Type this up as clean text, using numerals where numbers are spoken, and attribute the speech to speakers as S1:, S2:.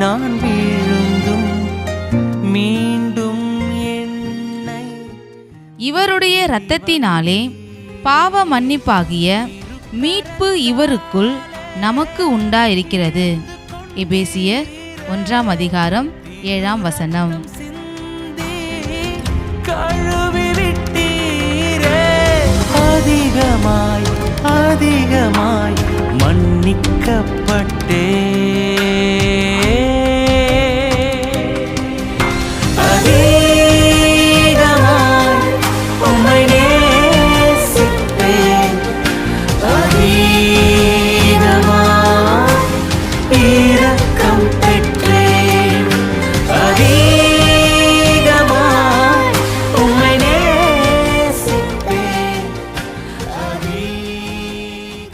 S1: நான் வீழ்ந்தும் மீண்டும் என்னை
S2: இவருடைய இரத்தத்தினாலே பாவ மன்னிப்பாகிய மீட்பு இவருக்குள் நமக்கு உண்டாயிருக்கிறது. எபேசியர் 1:7
S1: கழுவிவிட்டீரே, அதிகமாய் அதிகமாய் மன்னிக்கப்பட்டே.